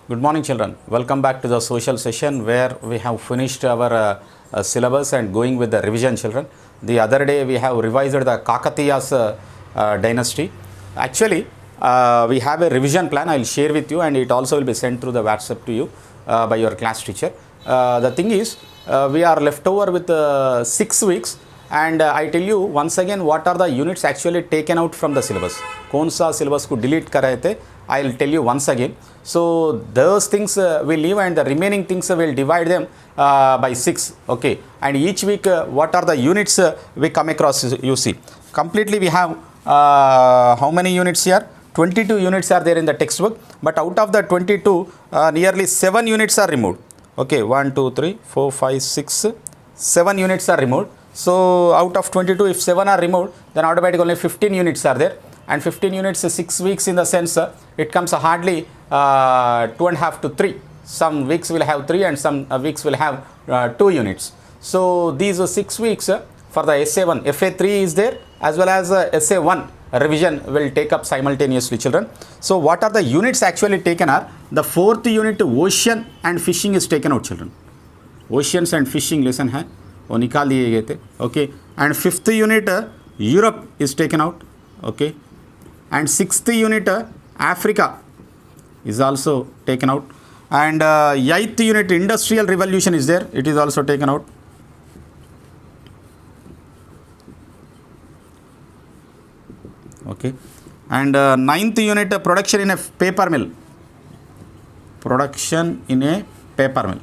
Good morning, children. Welcome back to the social session where we have finished our syllabus and going with the revision, children. The other day we have revised the Kakatiyas dynasty. Actually, we have a revision plan. I will share with you, and it also will be sent through the WhatsApp to you by your class teacher. The thing is, we are left over with 6 weeks, and I tell you once again what are the units actually taken out from the syllabus. कौन सा syllabus को delete कर रहे थे? I will tell you once again. So those things we leave, and the remaining things will divide them by 6. Okay, and each week what are the units we come across? You see, completely we have how many units here? 22 units are there in the textbook, but out of the 22, nearly 7 units are removed. Okay, 1, 2, 3, 4, 5, 6, 7 units are removed. So out of 22, if 7 are removed, then automatically only 15 units are there. And 15 units is 6 weeks in the sense it comes hardly 2.5 to 3. Some weeks will have 3 and some weeks will have 2 units. So these 6 weeks for the SA1, FA3 is there, as well as SA1 revision will take up simultaneously, children. So what are the units actually taken are, the 4th unit ocean and fishing is taken out, children. Oceans and fishing lesson hai, वो निकाल दिए गए थे. Okay, and 5th unit Europe is taken out. Okay, and 6th unit Africa is also taken out, and 8th unit industrial revolution is there, it is also taken out. Okay, and 9th unit production in a paper mill, production in a paper mill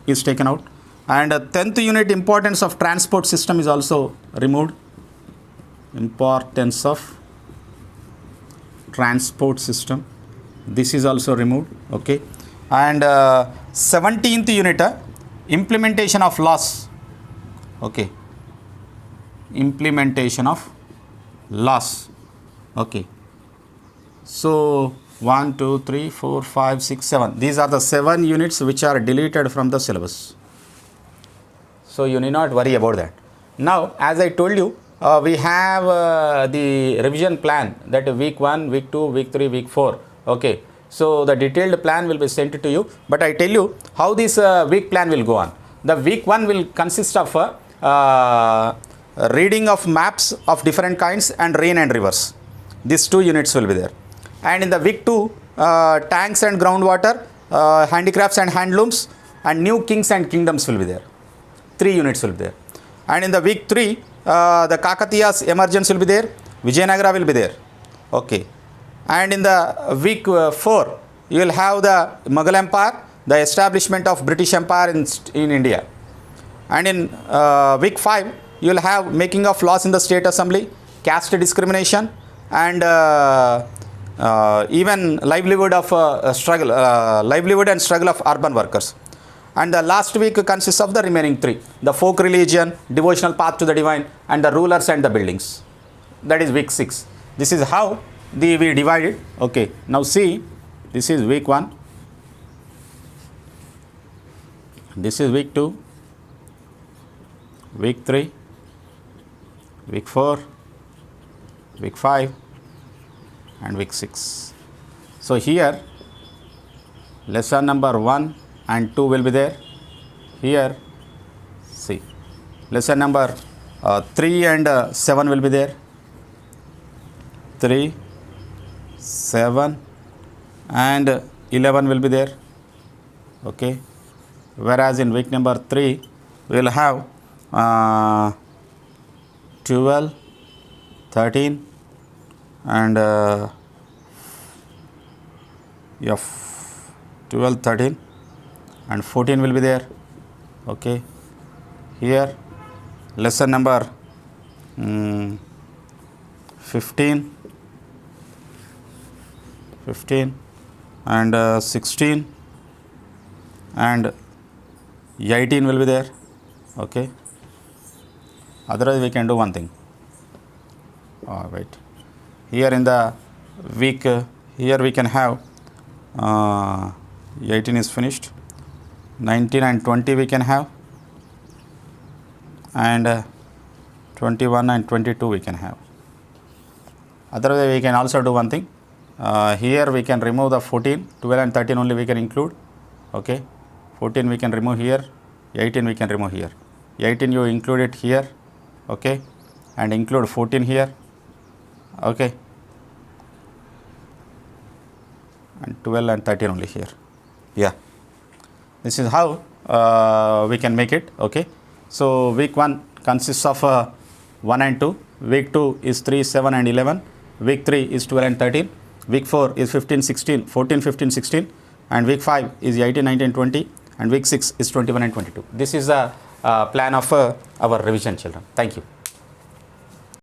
is taken out. And 10th unit importance of transport system is also removed. Importance of transport system, this is also removed. Okay, and 17th unit implementation of laws. Okay, implementation of laws. Okay, so 1, 2, 3, 4, 5, 6, 7. These are the 7 units which are deleted from the syllabus. So you need not worry about that. Now, as I told you, we have the revision plan, that week 1, week 2, week 3, week 4. Okay, so the detailed plan will be sent to you, but I tell you how this week plan will go on. The week 1 will consist of reading of maps of different kinds and rain and rivers. These 2 units will be there. And in the week 2, tanks and groundwater, handicrafts and handlooms, and new kings and kingdoms will be there. 3 units will be there. And in the week 3, the Kakatiyas emergence will be there, Vijayanagara will be there. Okay, and in the week 4, you will have the Mughal Empire, the establishment of British Empire in India. And in week 5, you will have making of laws in the state assembly, caste discrimination, and even livelihood and struggle of urban workers. And the last week consists of the remaining 3, the folk religion, devotional path to the divine, and the rulers and the buildings. That is week 6. This is how we divide it. Okay, now see, this is week 1, this is week 2, week 3, week 4, week 5, and week 6. So here lesson number 1 and 2 will be there. Here see, lesson number 3 and 7 will be there. 3, 7 and 11 will be there. Okay, whereas in week number 3 we will have 12, 13 and 12, 13 and 14 will be there. Okay, here lesson number 15 and 16 and 18 will be there. Okay, otherwise we can do one thing. Wait, here in the week here we can have 18 is finished, 19 and 20 we can have, and 21 and 22 we can have. Otherwise we can also do one thing. Here we can remove the 14, 12 and 13 only we can include. Okay, 14 we can remove here, 18 we can remove here. 18 you include it here, okay, and include 14 here, okay, and 12 and 13 only here. Yeah, this is how we can make it. Okay, so week 1 consists of 1 and 2, week 2 is 3, 7 and 11, week 3 is 12 and 13, week 4 is 15, 16, 14, 15, 16, and week 5 is 18, 19, 20, and week 6 is 21 and 22. This is the plan of our revision, children. Thank you.